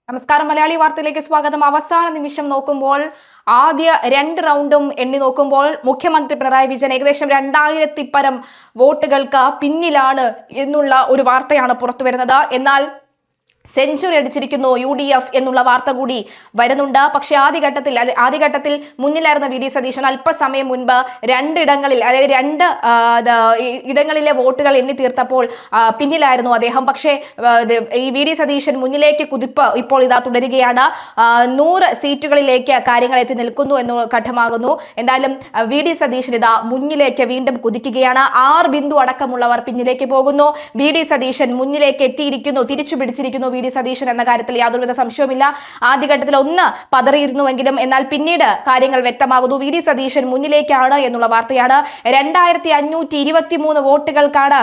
നമസ്കാരം. മലയാളി വാർത്തയിലേക്ക് സ്വാഗതം. അവസാന നിമിഷം നോക്കുമ്പോൾ ആദ്യ 2 റൗണ്ടും എണ്ണി നോക്കുമ്പോൾ മുഖ്യമന്ത്രി പിണറായി വിജയൻ ഏകദേശം 2000 പരം വോട്ടുകൾക്ക് പിന്നിലാണ് എന്നുള്ള ഒരു വാർത്തയാണ് പുറത്തു വരുന്നത്. എന്നാൽ സെഞ്ചുറി അടിച്ചിരിക്കുന്നു UDF എന്നുള്ള വാർത്ത കൂടി വരുന്നുണ്ട്. പക്ഷേ ആദ്യഘട്ടത്തിൽ മുന്നിലായിരുന്ന VD സതീശൻ അല്പസമയം മുൻപ് 2 ഇടങ്ങളിൽ, അതായത് 2 ഇടങ്ങളിലെ വോട്ടുകൾ എണ്ണി തീർത്തപ്പോൾ പിന്നിലായിരുന്നു അദ്ദേഹം. പക്ഷേ ഈ VD സതീശൻ മുന്നിലേക്ക് കുതിപ്പ് ഇപ്പോൾ ഇതാ തുടരുകയാണ്. 100 സീറ്റുകളിലേക്ക് കാര്യങ്ങൾ എത്തി നിൽക്കുന്നു എന്ന ഘട്ടമാകുന്നു. എന്തായാലും VD സതീശൻ ഇതാ മുന്നിലേക്ക് വീണ്ടും കുതിക്കുകയാണ്. 6 ബിന്ദു അടക്കമുള്ളവർ പിന്നിലേക്ക് പോകുന്നു. VD സതീശൻ മുന്നിലേക്ക് എത്തിയിരിക്കുന്നു, തിരിച്ചു പിടിച്ചിരിക്കുന്നു VD സതീശൻ എന്ന കാര്യത്തിൽ യാതൊരുവിധ സംശയവുമില്ല. ആദ്യഘട്ടത്തിൽ ഒന്ന് പതറിയിരുന്നുവെങ്കിലും എന്നാൽ പിന്നീട് കാര്യങ്ങൾ വ്യക്തമാകുന്നു. VD സതീശൻ മുന്നിലേക്കാണ് എന്നുള്ള വാർത്തയാണ്. 2523 വോട്ടുകൾക്കാണ്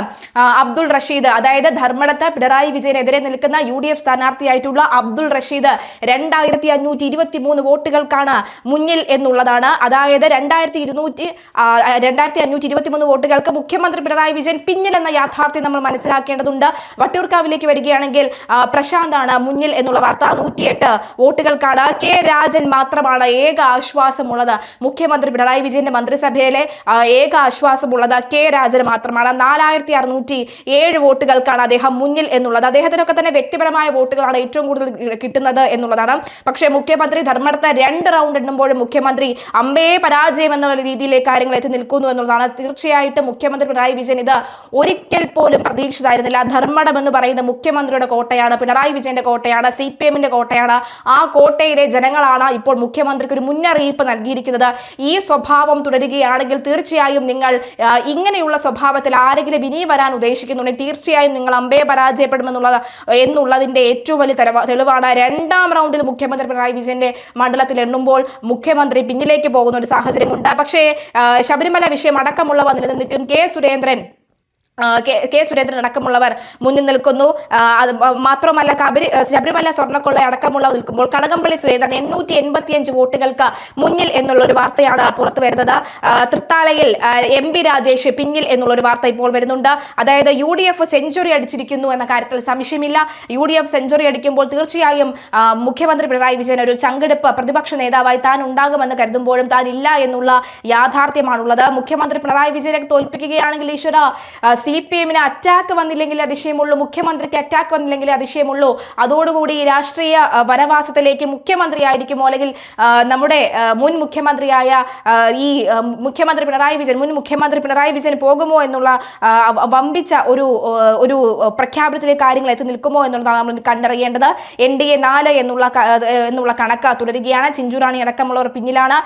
അബ്ദുൾ റഷീദ്, അതായത് ധർമ്മടത്ത് പിണറായി വിജയനെതിരെ നിൽക്കുന്ന UDF സ്ഥാനാർത്ഥിയായിട്ടുള്ള അബ്ദുൾ റഷീദ് 2523 വോട്ടുകൾക്കാണ് മുന്നിൽ എന്നുള്ളതാണ്. അതായത് 2523 വോട്ടുകൾക്ക് മുഖ്യമന്ത്രി പിണറായി വിജയൻ പിന്നിൽ എന്ന യാഥാർത്ഥ്യം നമ്മൾ മനസ്സിലാക്കേണ്ടതുണ്ട്. വട്ടിയൂർക്കാവിലേക്ക് വരികയാണെങ്കിൽ പ്രശാന്താണ് മുന്നിൽ എന്നുള്ള വാർത്ത. 108 വോട്ടുകൾക്കാണ്. കെ രാജൻ മാത്രമാണ് ഏക ആശ്വാസമുള്ളത്. മുഖ്യമന്ത്രി പിണറായി വിജയന്റെ മന്ത്രിസഭയിലെ ഏക ആശ്വാസമുള്ളത് കെ രാജന് മാത്രമാണ്. 4607 വോട്ടുകൾക്കാണ് അദ്ദേഹം മുന്നിൽ എന്നുള്ളത്. അദ്ദേഹത്തിനൊക്കെ തന്നെ വ്യക്തിപരമായ വോട്ടുകളാണ് ഏറ്റവും കൂടുതൽ കിട്ടുന്നത് എന്നുള്ളതാണ്. പക്ഷേ മുഖ്യമന്ത്രി ധർമ്മടത്ത് 2 റൗണ്ട് എണ്ണുമ്പോഴും മുഖ്യമന്ത്രി അമ്പയെ പരാജയം എന്നുള്ള രീതിയിലേക്ക് കാര്യങ്ങൾ എത്തി നിൽക്കുന്നു എന്നുള്ളതാണ്. തീർച്ചയായിട്ടും മുഖ്യമന്ത്രി പിണറായി വിജയൻ ഇത് ഒരിക്കൽ പോലും പ്രതീക്ഷിതായിരുന്നില്ല. ധർമ്മടം എന്ന് പറയുന്ന മുഖ്യമന്ത്രിയുടെ കോട്ടയാണ്, പിണറായി വിജയന്റെ കോട്ടയാണ്, CPM-ന്റെ കോട്ടയാണ്. ആ കോട്ടയിലെ ജനങ്ങളാണ് ഇപ്പോൾ മുഖ്യമന്ത്രിക്ക് ഒരു മുന്നറിയിപ്പ് നൽകിയിരിക്കുന്നത്. ഈ സ്വഭാവം തുടരുകയാണെങ്കിൽ തീർച്ചയായും നിങ്ങൾ ഇങ്ങനെയുള്ള സ്വഭാവത്തിൽ ആരെങ്കിലും ഇനി വരാൻ ഉദ്ദേശിക്കുന്നുണ്ടെങ്കിൽ തീർച്ചയായും നിങ്ങൾ അമ്പയെ എന്നുള്ളതിന്റെ ഏറ്റവും വലിയ തെളിവാണ്. 2ാം റൗണ്ടിൽ മുഖ്യമന്ത്രി പിണറായി വിജയന്റെ മണ്ഡലത്തിൽ എണ്ണുമ്പോൾ മുഖ്യമന്ത്രി പിന്നിലേക്ക് പോകുന്ന ഒരു സാഹചര്യമുണ്ട്. പക്ഷേ ശബരിമല വിഷയം അടക്കമുള്ളവ നിലനിന്നിട്ടും കെ സുരേന്ദ്രൻ അടക്കമുള്ളവർ മുന്നിൽ നിൽക്കുന്നു. അത് മാത്രമല്ല ശബരിമല സ്വർണ്ണക്കൊള്ള അടക്കമുള്ളവ നിൽക്കുമ്പോൾ കടകംപള്ളി സുരേന്ദ്രൻ 885 വോട്ടുകൾക്ക് മുന്നിൽ എന്നുള്ള ഒരു വാർത്തയാണ് പുറത്തു വരുന്നത്. തൃത്താലയിൽ MP രാജേഷ് പിന്നിൽ എന്നുള്ള ഒരു വാർത്ത ഇപ്പോൾ വരുന്നുണ്ട്. അതായത് UDF സെഞ്ചുറി അടിച്ചിരിക്കുന്നു എന്ന കാര്യത്തിൽ സംശയമില്ല. UDF സെഞ്ചുറി അടിക്കുമ്പോൾ തീർച്ചയായും മുഖ്യമന്ത്രി പിണറായി വിജയൻ ഒരു ചങ്കെടുപ്പ് പ്രതിപക്ഷ നേതാവായി താൻ ഉണ്ടാകുമെന്ന് കരുതുമ്പോഴും താൻ ഇല്ല എന്നുള്ള യാഥാർത്ഥ്യമാണുള്ളത്. മുഖ്യമന്ത്രി പിണറായി വിജയനെ തോൽപ്പിക്കുകയാണെങ്കിൽ ഈശ്വര CPM-ന് അറ്റാക്ക് വന്നില്ലെങ്കിൽ അതിശയമുള്ളൂ, മുഖ്യമന്ത്രിക്ക് അറ്റാക്ക് വന്നില്ലെങ്കിൽ അതിശയമുള്ളൂ. അതോടുകൂടി രാഷ്ട്രീയ വനവാസത്തിലേക്ക് മുഖ്യമന്ത്രിയായിരിക്കുമോ അല്ലെങ്കിൽ നമ്മുടെ മുൻ മുഖ്യമന്ത്രിയായ മുഖ്യമന്ത്രി പിണറായി വിജയൻ പോകുമോ എന്നുള്ള വമ്പിച്ച ഒരു പ്രഖ്യാപനത്തിലേക്ക് കാര്യങ്ങൾ എത്തി നിൽക്കുമോ എന്നുള്ളതാണ് നമ്മൾ കണ്ടറിയേണ്ടത്. NDA 4 എന്നുള്ള കണക്ക് തുടരുകയാണ്. ചിഞ്ചുറാണി അടക്കമുള്ളവർ പിന്നിലാണ്.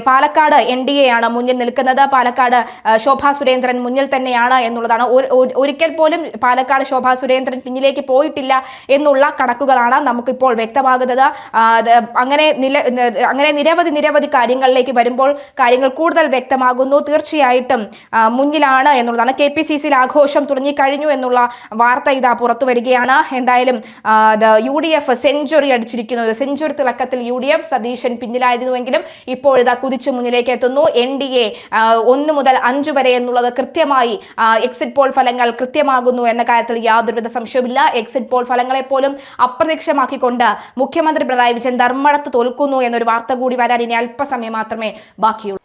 പാലക്കാട് NDA ആണ് മുന്നിൽ നിൽക്കുന്നത്. പാലക്കാട് ശോഭാ സുരേന്ദ്രൻ മുന്നിൽ തന്നെയാണ് എന്നുള്ളതാണ്. ഒരിക്കൽ പോലും പാലക്കാട് ശോഭാ സുരേന്ദ്രൻ പിന്നിലേക്ക് പോയിട്ടില്ല എന്നുള്ള കണക്കുകളാണ് നമുക്കിപ്പോൾ വ്യക്തമാകുന്നത്. അങ്ങനെ നിരവധി കാര്യങ്ങളിലേക്ക് വരുമ്പോൾ കാര്യങ്ങൾ കൂടുതൽ വ്യക്തമാകുന്നു. തീർച്ചയായിട്ടും മുന്നിലാണ് എന്നുള്ളതാണ്. KPCC-യിൽ ആഘോഷം തുടങ്ങിക്കഴിഞ്ഞു എന്നുള്ള വാർത്ത ഇതാ പുറത്തു വരികയാണ്. എന്തായാലും UDF സെഞ്ചുറി അടിച്ചിരിക്കുന്നു. സെഞ്ചുറി തിളക്കത്തിൽ UDF സതീശൻ പിന്നിലായിരുന്നുവെങ്കിലും ഇപ്പോൾ ഇതാ കുതിച്ചു മുന്നിലേക്ക് എത്തുന്നു. NDA 1 മുതൽ 5 വരെ എന്നുള്ളത് കൃത്യമായി എക്സിറ്റ് പോൾ ഫലങ്ങൾ കൃത്യമാകുന്നു എന്ന കാര്യത്തിൽ യാതൊരുവിധ സംശയവുമില്ല. എക്സിറ്റ് പോൾ ഫലങ്ങളെ പോലും അപ്രത്യക്ഷമാക്കിക്കൊണ്ട് മുഖ്യമന്ത്രി പിണറായി വിജയൻ ധർമ്മടത്ത് തോൽക്കുന്നു എന്നൊരു വാർത്ത കൂടി വരാൻ ഇനി അല്പസമയം മാത്രമേ ബാക്കിയുള്ളൂ.